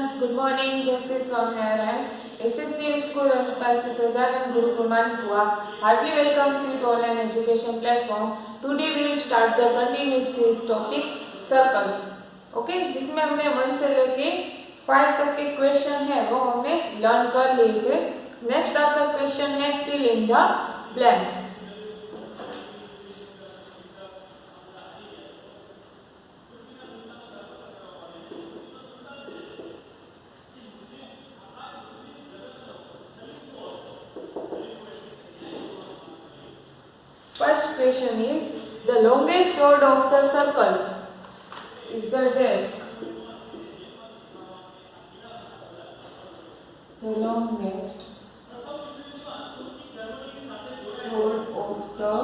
Students, good morning. जैसे Swaminarayan SSCM School runs by Sajanan Guru Manpua. Heartily welcomes you to online education platform. Today we will start the continuous this topic circles. Okay, जिसमें हमने 1 से लेके 5 तक के question है वो हमने लर्न कर लिए थे। नेक्स्ट आपका क्वेश्चन है fill in the blanks. First question is, the longest chord of the circle is the desk. The longest chord of the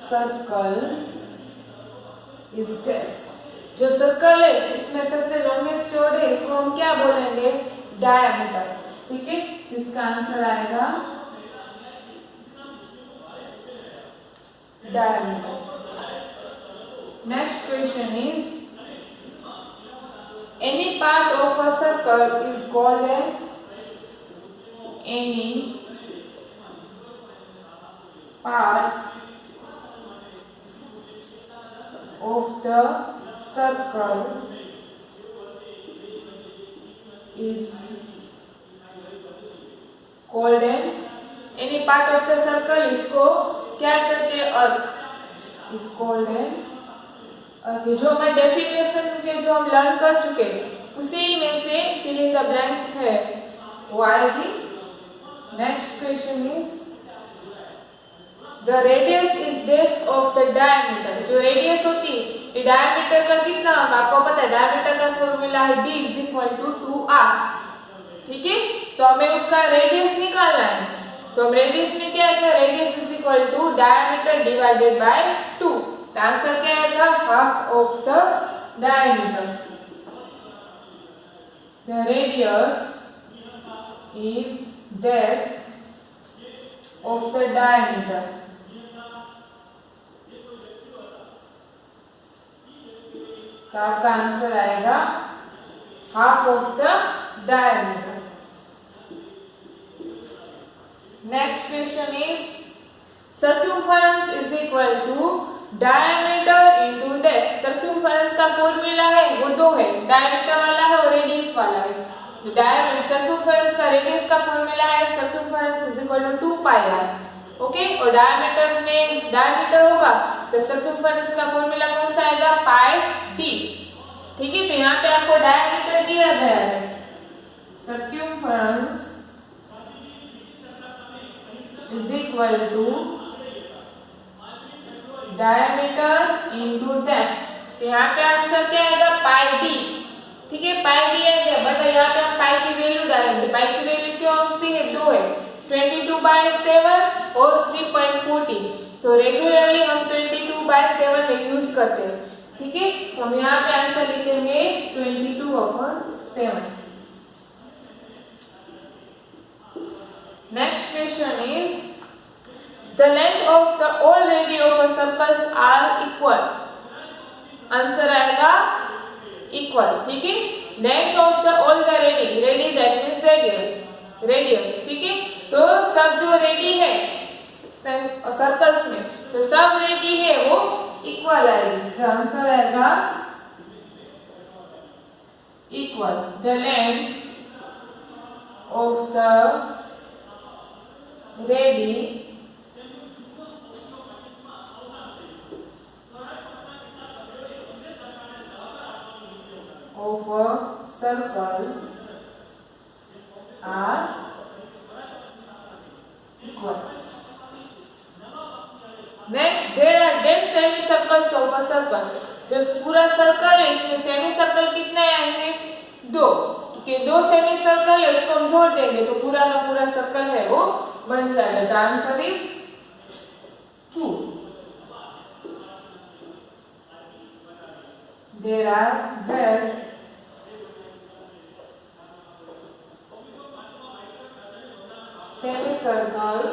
circle is desk. जो सर्कल है इसमें सबसे लॉन्गेस्ट चोर्ड है, इसको हम क्या बोलेंगे? डायमीटर। ठीक है, इसका आंसर आएगा diameter. Next question is, any part of a circle is called any part of the circle is called any part of the circle इसको क्या कहते हैं? अर्क इज कॉल्ड अर्क। जो हमारे डेफिनेशन के जो हम लर्न कर चुके उसी में से फिल इन द ब्लैंक्स है वो आएगी। Next question is, the radius is dash of the diameter. जो रेडियस होती है डायमीटर का कितना होगा आपको पता है? डायमीटर का फॉर्मूला है d = 2r। ठीक है, तो हमें उसका रेडियस निकालना है। तो हम रेडियस में क्या है? Radius is equal to diameter divided by 2। तो आंसर क्या आएगा? Half of the diameter. The radius is dash of the diameter. तो आपका आंसर आएगा half of the diameter. Next question is, circumference is equal to diameter into dash। circumference का formula है वो दो है, diameter वाला है और radius वाला है। तो diameter circumference का radius का फॉर्मूला है circumference is equal to 2πr। Okay, और diameter में diameter होगा तो circumference का फॉर्मूला कौन सा आएगा? πd। ठीक है, तो यहाँ पे आपको diameter दिया गया है, circumference is equal to diameter into dash। तो यहाँ पे आंसर क्या आएगा? पाई डी। ठीक है, पाई डी आएगा, बट यहाँ पे हम पाई की वैल्यू डालेंगे। पाई की वैल्यू क्यों सी है? 2 है, 22/7 और 3.40। तो रेगुलरली हम 22/7 में यूज करते हैं। ठीक है, तो हम यहाँ पे आंसर लिखेंगे 22/7। Next question is, the length of the all radii of a circles are equal। Answer आएगा equal। ठीक है, length of the all the radii that means radius। ठीक है, तो सब जो रेडी है सर्कल्स में, तो सब रेडी है वो इक्वल आएगी। तो आंसर आएगा equal. The length of the radii of a circle are equal। Next, there are dash semicircles of a circle। जो पूरा सर्कल है इसमें सेमी सर्कल कितने आएंगे? 2। कि 2 सेमी सर्कल है उसको हम जोड़ देंगे तो पूरा का पूरा सर्कल है वो बन जाएगा। The answer is 2। There are dash semicircle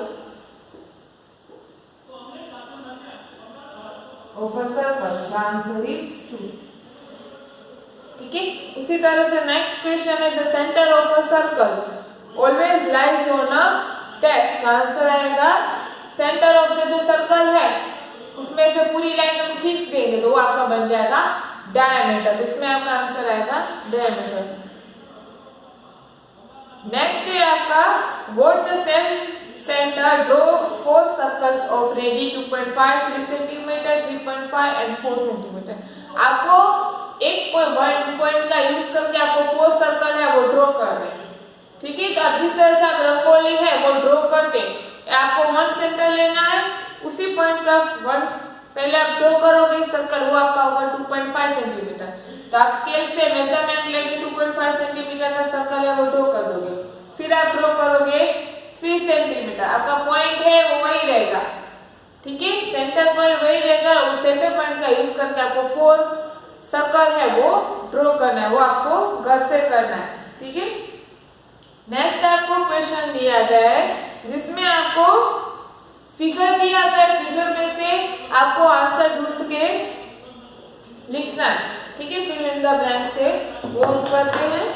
of a circle। The answer is 2। ठीक है। उसी तरह से नेक्स्ट क्वेश्चन है the centre of a circle always lies on a desk. Answer आएगा सेंटर ऑफ द जो सर्कल है उसमें से पूरी लाइन हम खींच देंगे तो वो आपका बन जाएगा डायमीटर। तो इसमें आपका आंसर आएगा डायमीटर। नेक्स्ट है आपका what the same centre draw 4 circles of ready 2.5 3 centimetre 3.5 and 4 centimetre. आपको एक पॉइंट का यूज करके आपको 4 सर्कल है वो ड्रॉ करना है, ठीक है। तो अब जिस तरह से आप रंगोली है वो ड्रॉ करके आपको 1 सेंटर लेना है, उसी पॉइंट का 1 पहले आप ड्रॉ करोगे सर्कल, वो आपका होगा 2.5 सेंटीमीटर। तो आप स्केल से मेजरमेंट लेके 2.5 सेंटीमीटर का सर्कल है वो ड्रॉ कर दोगे। फिर आप ड्रॉ करोगे 3 सेंटीमीटर, आपका पॉइंट है वो वही रहेगा, ठीक है। सेंटर पॉइंट वही रहेगा, उस सेंटर पॉइंट का यूज करके आपको 4 सर्कल है वो ड्रॉ करना है, वो आपको घर से करना है, ठीक है। नेक्स्ट आपको क्वेश्चन दिया गया है जिसमें आपको फिगर दिया गया है, फिगर में से आपको आंसर ढूंढ के लिखना है, ठीक है। फिल इन द ब्लैंक से वो हम करते हैं।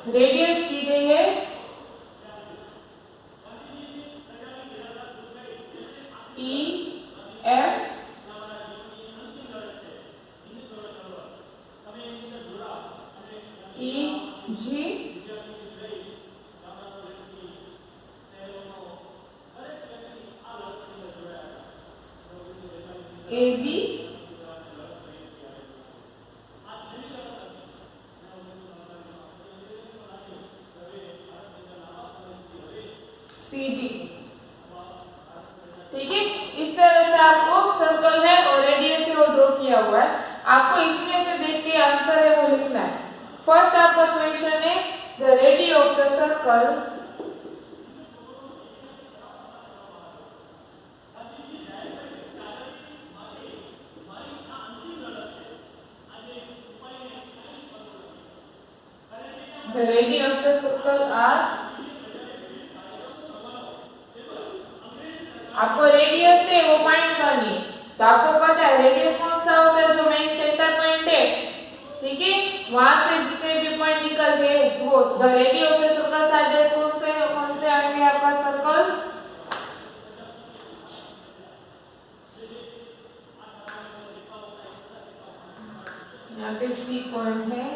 रेडियस दी गई है E F E G A B CD, ठीक है। इस तरह से आपको सर्कल है और रेडियस से वो ड्रॉ किया हुआ है, आपको इसमें से देख के आंसर है वो लिखना है। फर्स्ट आपका क्वेश्चन है the radius of the circle of the circle are, आपको रेडियस है वो फाइंड करनी है। तो आपको पता है रेडियस कौन सा होता है, जो मेन सेंटर पॉइंट है, ठीक है। वहां से जितने भी पॉइंट निकलते हैं वो the radius of the circle sides कौन से आएंगे आपका सर्कल्स, यहाँ पे सी पॉइंट है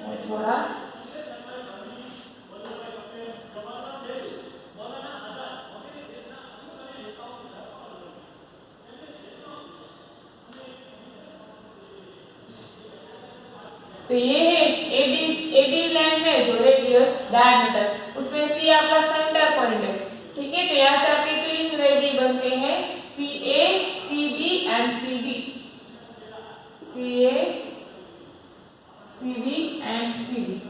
और थोड़ा तो ये है एडी लाइन है जो रेडियस डायमीटर, उसमें सी आपका सेंटर पॉइंट है, ठीक है। तो यहाँ से आपके 3 रेडी बनते हैं C A C B and C D, C A C B and C D.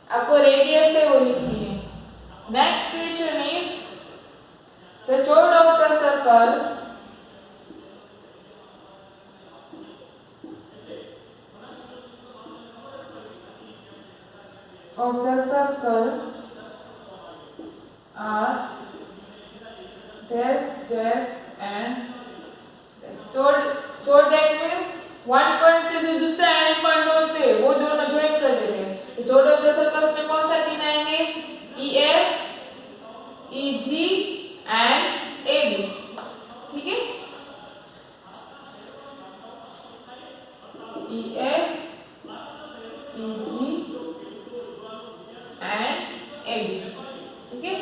आपको रेडियस है वो लिखनी है। Next question is the chord of the circle of the circle are dash dash and dash. So that means one point से जो दूसरा and point होते हैं वो दोनों ज्वाइन कर देते हैं। तो चौड़ ऑफ द सर्कल्स में कौन सा 3 आएंगे, E F E G and A B, ठीक है। E F E G and AB, okay.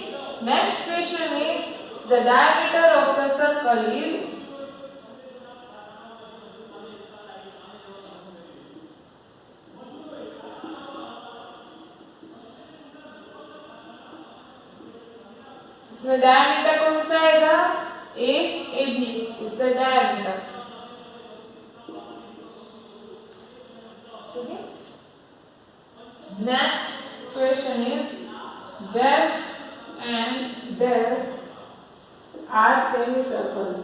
Next question is the diameter of the circle is इसमें डायमीटर कौन सा आएगा? A A B is the diameter. ठीक है। Next question is dash and dash are semi circles.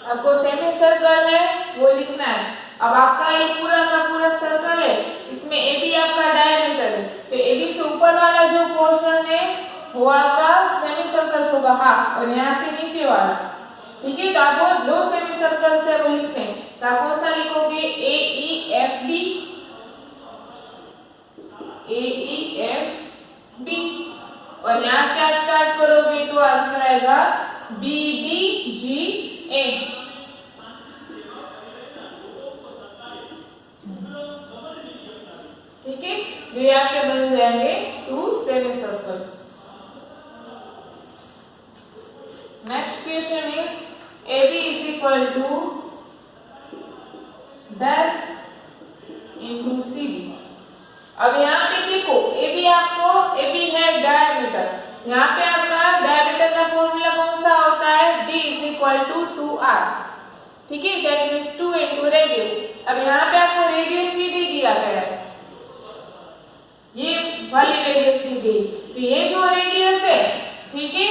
आपको semi circle है वो लिखना है। अब आपका ये पूरा का पूरा सर्कल है, इसमें ए बी आपका डायमीटर है, तो ए बी से ऊपर वाला जो पोर्शन है वो आपका सेमी सर्कल होगा। हाँ, और यहाँ से नीचे वाला। ठीक है, तो आपको दो सेमी सर्कल से वो लिखने हैं। तो आप कौन सा लिखोगे? ए ई एफ बी, ए ई एफ बी, और यहाँ से आप स्टार्ट करोगे तो आंसर आएगा बी डी जी ए। ठीक है, तो ये आपके बन जाएंगे two semicircles. Next question is AB is equal to dash into CD। अब यहाँ पे देखो AB आपको AB है डायमीटर, यहाँ पे आपका डायमीटर का फॉर्मूला कौन सा होता है? D is equal to 2R। ठीक है, दैट मीन्स 2 इंटू रेडियस। अब यहाँ पे आपको रेडियस CD दिया गया है, ये वाली रेडियस दी गई, तो ये जो रेडियस है, ठीक है,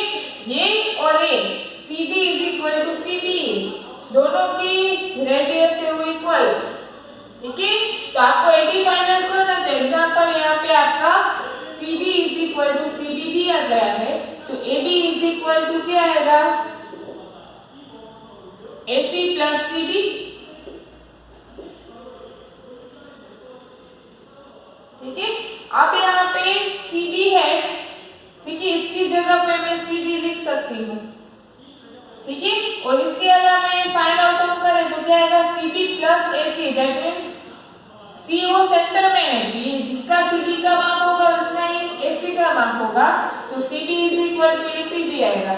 ये और ये CD is equal to CB, दोनों की रेडियस है वो इक्वल। ठीक है, तो आपको AD फाइंड आउट करना है। तो एग्जांपल यहाँ पे आपका CD is equal to CB दिया गया है, तो AB इज इक्वल टू क्या आएगा? AC plus CD। ठीक है, अब यहाँ पे CB है, ठीक है, इसकी जगह पे मैं CD लिख सकती हूँ। ठीक है, और इसके अलावा मैं फाइंड आउट हम करें तो क्या आएगा? CB plus AC, that means C वो सेंटर में है, तो ये जिसका CB का माप होगा उतना ही AC का माप होगा, तो CB is equal to AC भी आएगा।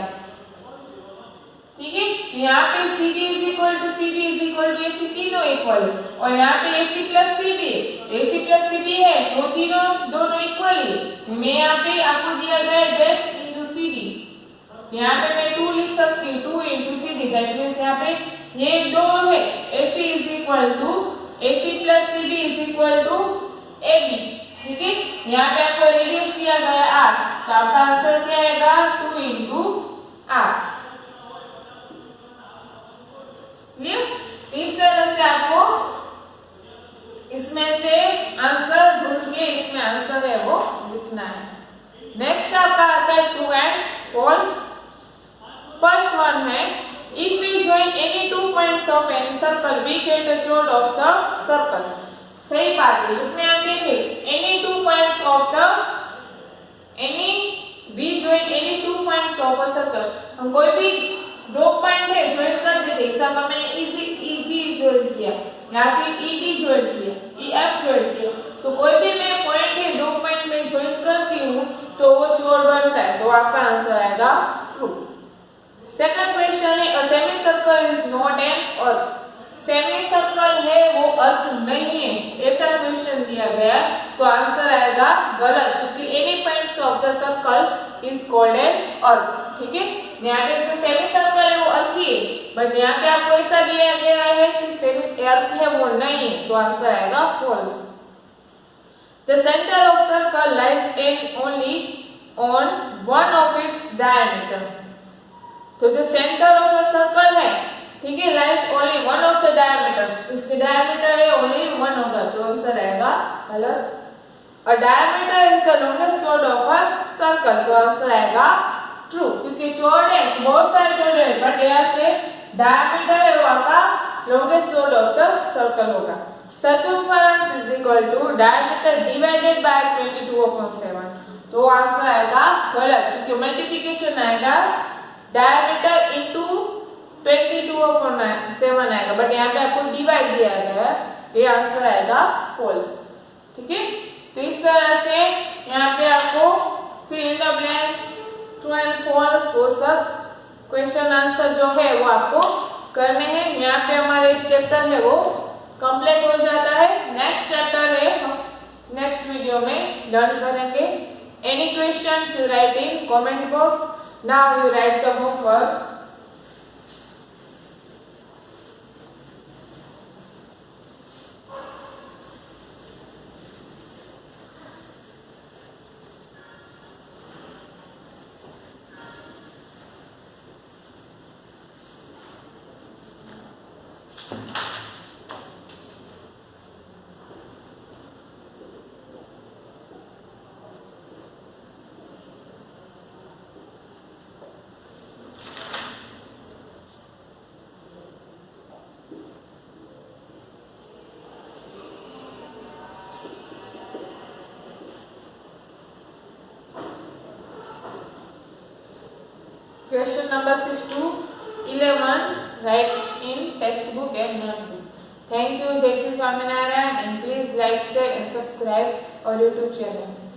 ठीक है, यहाँ पे CD is equal to CB is equal to AC, तीनों इक्वल है, और यहाँ पे AC plus CB, AC plus CB है, वो तीनों दोनों इक्वल ही। मैं यहाँ पे आपको दिया गया है डैश इंटू CD, यहाँ पे मैं 2 लिख सकती हूँ, 2 इंटू CD, दैट मीन्स यहाँ पे ये 2 है। AC is equal to AC plus CB is equal to AB। ठीक है, यहाँ पे आपको रेडियस दिया गया है R, तो आपका आंसर क्या आएगा? 2 इंटू R। क्लियर? इस तरह से आपको इसमें से आंसर ढूंढ के इसमें आंसर है वो लिखना है। नेक्स्ट आपका आता है true and false. First one है if we join any 2 points of any circle we get the chord of the circles। सही बात है, इसमें आप देखें any 2 points of the any we join any 2 points of a circle। हम कोई भी 2 पॉइंट है ज्वाइन कर देते, एग्जांपल मैंने EG ज्वाइन किया या फिर ED ज्वाइन किया, EF ज्वाइन किया, तो कोई भी मैं पॉइंट है 2 पॉइंट में ज्वाइन करती हूँ तो वो चोर बनता है, तो आपका आंसर आएगा ट्रू। सेकंड क्वेश्चन है a semi circle is not an earth. Semi circle है वो अर्थ नहीं है, ऐसा क्वेश्चन दिया गया, तो आंसर आएगा गलत, क्योंकि any points of the circle is called an earth. ठीक है, यहाँ पे जो सेमी सर्कल है वो अर्थ ही है, बट यहाँ पे आपको ऐसा दिया गया है कि सेमी अर्थ है वो नहीं है, तो आंसर आएगा false. The center of circle lies only on one of its diameter। तो जो सेंटर ऑफ द सर्कल है, ठीक है, lies only one of the diameters, तो उसके डायमीटर है ओनली वन होगा, तो आंसर आएगा गलत। और diameter is the longest chord of a circle, तो आंसर आएगा ट्रू, क्योंकि चोर्ड है बहुत सारे चोर्ड है, बट यहाँ से डायमीटर है वो आपका longest chord of the circle होगा। Circumference is equal to diameter divided by 22/7, तो आंसर आएगा गलत, क्योंकि मल्टीप्लिकेशन आएगा डायमीटर इनटू 22/7 आएगा, बट यहाँ पे आपको डिवाइड दिया गया है, तो ये आंसर आएगा फॉल्स। ठीक है, तो इस तरह से यहाँ पे आपको fill in the blanks, true and false, वो सब क्वेश्चन आंसर जो है वो आपको करने हैं। यहाँ पे हमारे चैप्टर है वो कंप्लीट हो जाता है। नेक्स्ट चैप्टर है नेक्स्ट वीडियो में लर्न करेंगे। Any questions you right in comment box. Now you right the homework. Question number 6 to 11 write in textbook and notebook. Thank you. Jai Shri Swaminarayan, and please like, share and subscribe our YouTube channel.